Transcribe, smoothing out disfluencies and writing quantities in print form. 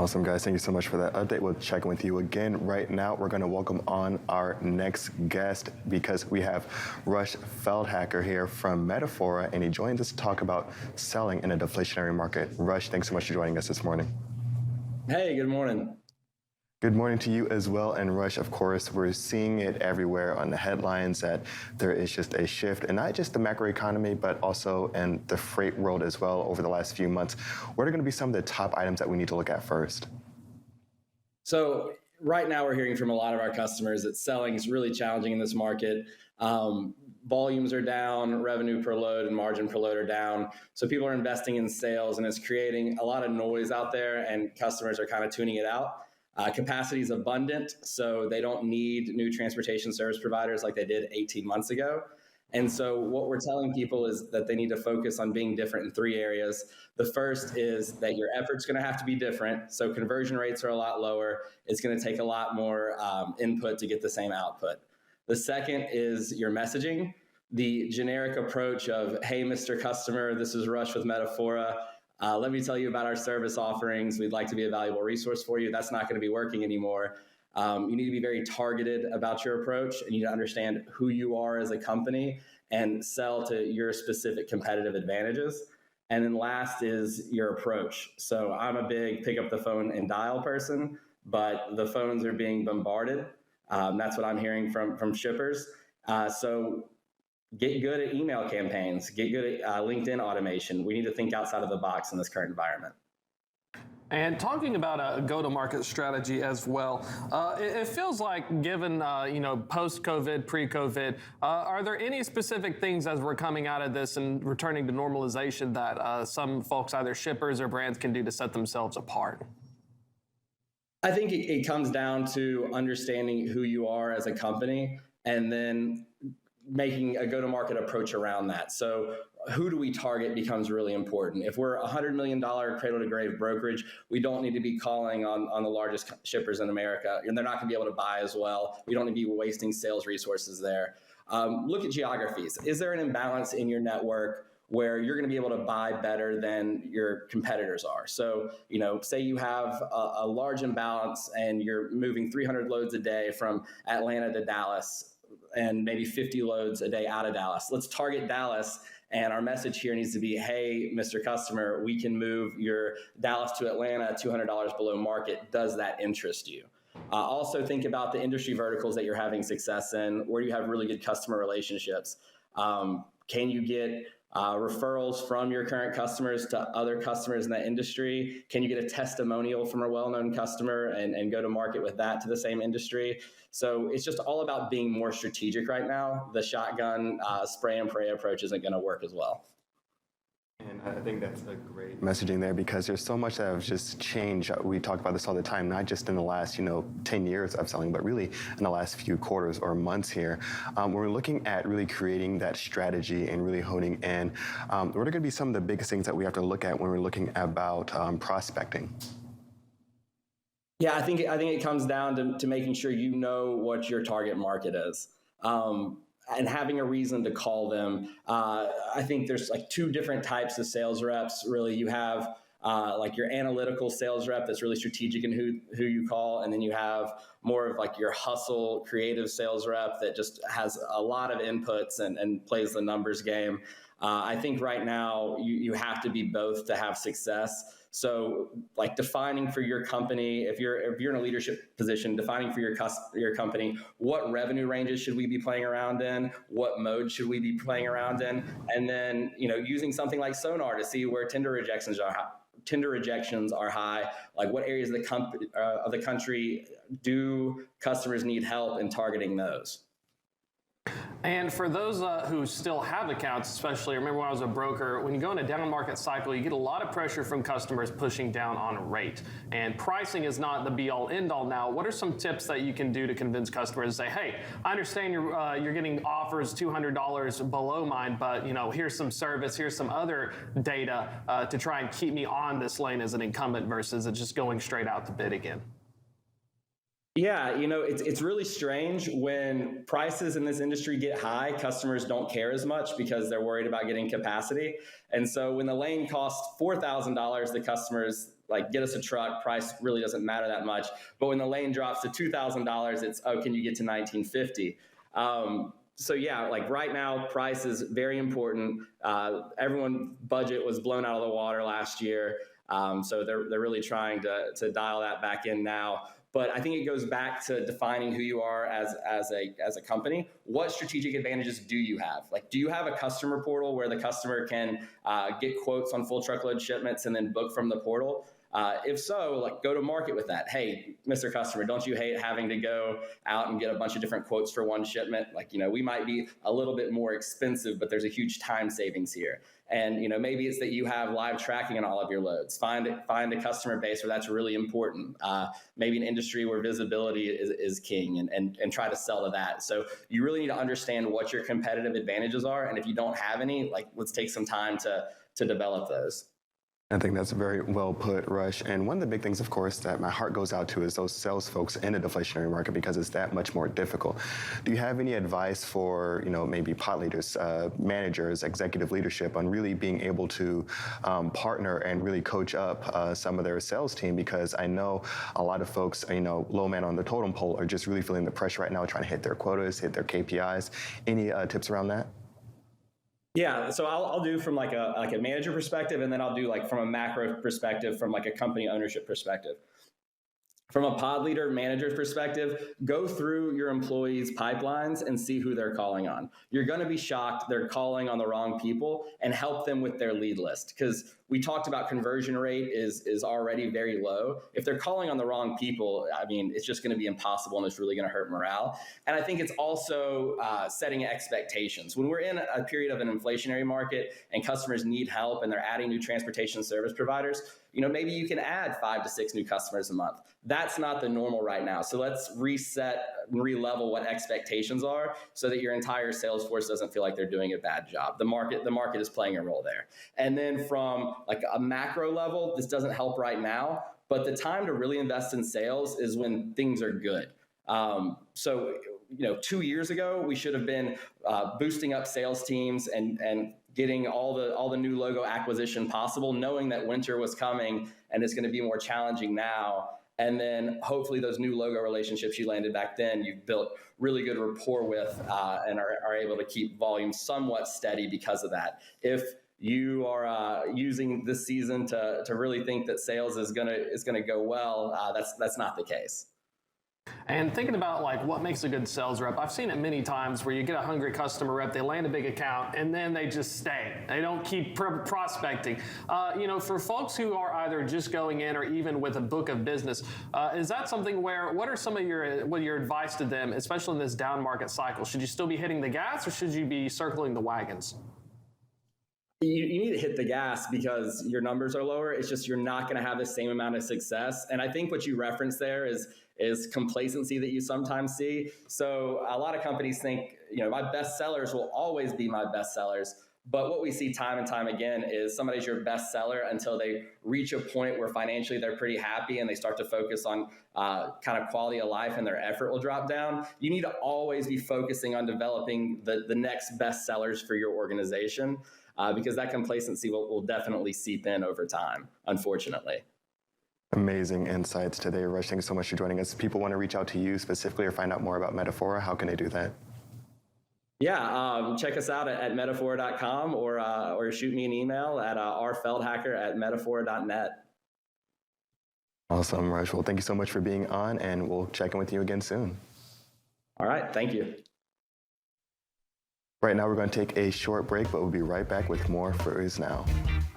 Awesome, guys. Thank you so much for that update. We'll check in with you again. Right now, we're going to welcome on our next guest because we have Rush Feldhacker here from Metafora, and he joins us to talk about selling in a deflationary market. Rush, thanks so much for joining us this morning. Hey, good morning. Good morning to you as well. And Rush, of course, we're seeing it everywhere on the headlines that there is just a shift, and not just the macroeconomy, but also in the freight world as well over the last few months. What are going to be some of the top items that we need to look at first? So right now we're hearing from a lot of our customers that selling is really challenging in this market. Volumes are down, revenue per load and margin per load are down. So people are investing in sales, and it's creating a lot of noise out there, and customers are kind of tuning it out. Capacity is abundant, so they don't need new transportation service providers like they did 18 months ago. And so what we're telling people is that they need to focus on being different in three areas. The first is that your effort's going to have to be different. So conversion rates are a lot lower. It's going to take a lot more input to get the same output. The second is your messaging. The generic approach of, hey, Mr. Customer, this is Rush with Metafora. Let me tell you about our service offerings. We'd like to be a valuable resource for you. That's not going to be working anymore. You need to be very targeted about your approach, and you need to understand who you are as a company and sell to your specific competitive advantages. And then last is your approach. So I'm a big pick up the phone and dial person, but the phones are being bombarded. That's what I'm hearing from shippers. So get good at email campaigns, get good at LinkedIn automation. We need to think outside of the box in this current environment. And talking about a go-to-market strategy as well, it feels like given, post-COVID, pre-COVID, are there any specific things as we're coming out of this and returning to normalization that some folks, either shippers or brands, can do to set themselves apart? I think it comes down to understanding who you are as a company and then making a go-to-market approach around that. So who do we target becomes really important. If we're a $100 million cradle-to-grave brokerage, we don't need to be calling on the largest shippers in America, and they're not going to be able to buy as well. We don't need to be wasting sales resources there. Look at geographies. Is there an imbalance in your network where you're going to be able to buy better than your competitors are? So, say you have a large imbalance and you're moving 300 loads a day from Atlanta to Dallas, and maybe 50 loads a day out of Dallas. Let's target Dallas, and our message here needs to be, hey, Mr. Customer, we can move your Dallas to Atlanta $200 below market. Does that interest you? Also think about the industry verticals that you're having success in, where you have really good customer relationships. Can you get referrals from your current customers to other customers in that industry? Can you get a testimonial from a well-known customer and go to market with that to the same industry? So it's just all about being more strategic right now. The shotgun spray and pray approach isn't going to work as well. And I think that's a great messaging there, because there's so much that has just changed. We talk about this all the time, not just in the last 10 years of selling, but really in the last few quarters or months here. When we're looking at really creating that strategy and really honing in, what are going to be some of the biggest things that we have to look at when we're looking about prospecting? Yeah, I think it comes down to making sure you know what your target market is. And having a reason to call them. I think there's like two different types of sales reps. Really, you have like your analytical sales rep that's really strategic in who you call, and then you have more of like your hustle creative sales rep that just has a lot of inputs and plays the numbers game. I think right now you have to be both to have success. So like defining for your company, if you're in a leadership position, defining for your company, what revenue ranges should we be playing around in? What mode should we be playing around in? And then, using something like Sonar to see where tender rejections are high, like what areas of the country do customers need help in targeting those? And for those who still have accounts, especially, I remember when I was a broker, when you go in a down market cycle, you get a lot of pressure from customers pushing down on rate. And pricing is not the be-all, end-all now. What are some tips that you can do to convince customers to say, hey, I understand you're getting offers $200 below mine, but here's some service, here's some other data to try and keep me on this lane as an incumbent versus just going straight out to bid again? Yeah, it's really strange when prices in this industry get high, customers don't care as much because they're worried about getting capacity. And so when the lane costs $4,000, the customers like get us a truck. Price really doesn't matter that much. But when the lane drops to $2,000, it's, oh, can you get to 1950? So yeah, like right now, price is very important. Everyone budget was blown out of the water last year. So they're really trying to dial that back in now. But I think it goes back to defining who you are as a company. What strategic advantages do you have? Like, do you have a customer portal where the customer can get quotes on full truckload shipments and then book from the portal? If so, like, go to market with that. Hey, Mr. Customer, don't you hate having to go out and get a bunch of different quotes for one shipment? Like, we might be a little bit more expensive, but there's a huge time savings here. And, maybe it's that you have live tracking on all of your loads. Find a customer base where that's really important. Maybe an industry where visibility is king, and try to sell to that. So you really need to understand what your competitive advantages are. And if you don't have any, like, let's take some time to develop those. I think that's very well put, Rush. And one of the big things, of course, that my heart goes out to is those sales folks in the deflationary market, because it's that much more difficult. Do you have any advice for, maybe pod leaders, managers, executive leadership on really being able to partner and really coach up some of their sales team? Because I know a lot of folks, low man on the totem pole, are just really feeling the pressure right now, trying to hit their quotas, hit their KPIs. Any tips around that? Yeah, so I'll do from like a manager perspective, and then I'll do like from a macro perspective, from like a company ownership perspective. From a pod leader manager's perspective, go through your employees' pipelines and see who they're calling on. You're going to be shocked they're calling on the wrong people, and help them with their lead list. Because we talked about conversion rate is already very low. If they're calling on the wrong people, I mean, it's just going to be impossible, and it's really going to hurt morale. And I think it's also setting expectations. When we're in a period of an inflationary market and customers need help and they're adding new transportation service providers, maybe you can add 5 to 6 new customers a month. That's not the normal right now. So let's reset and re-level what expectations are, so that your entire sales force doesn't feel like they're doing a bad job. The market is playing a role there. And then from like a macro level, this doesn't help right now, but the time to really invest in sales is when things are good. So 2 years ago, we should have been boosting up sales teams and getting all the new logo acquisition possible, knowing that winter was coming and it's going to be more challenging now. And then hopefully those new logo relationships you landed back then, you've built really good rapport with, and are able to keep volume somewhat steady because of that. If you are using this season to really think that sales is gonna go well, that's not the case. And thinking about like what makes a good sales rep, I've seen it many times where you get a hungry customer rep, they land a big account, and then they just stay. They don't keep prospecting. For folks who are either just going in or even with a book of business, is that something where, what are some of your advice to them, especially in this down market cycle? Should you still be hitting the gas, or should you be circling the wagons? You need to hit the gas because your numbers are lower. It's just you're not going to have the same amount of success. And I think what you referenced there is complacency that you sometimes see. So a lot of companies think, my best sellers will always be my best sellers. But what we see time and time again is somebody's your best seller until they reach a point where financially they're pretty happy and they start to focus on kind of quality of life, and their effort will drop down. You need to always be focusing on developing the next best sellers for your organization. Because that complacency will definitely seep in over time, unfortunately. Amazing insights today, Rush. Thanks so much for joining us. If people want to reach out to you specifically or find out more about Metafora, how can they do that? Yeah, check us out at metafora.com, or shoot me an email at rfeldhacker@metafora.net. Awesome, Rush. Well, thank you so much for being on, and we'll check in with you again soon. All right, thank you. Right now, we're going to take a short break, but we'll be right back with more for Is Now.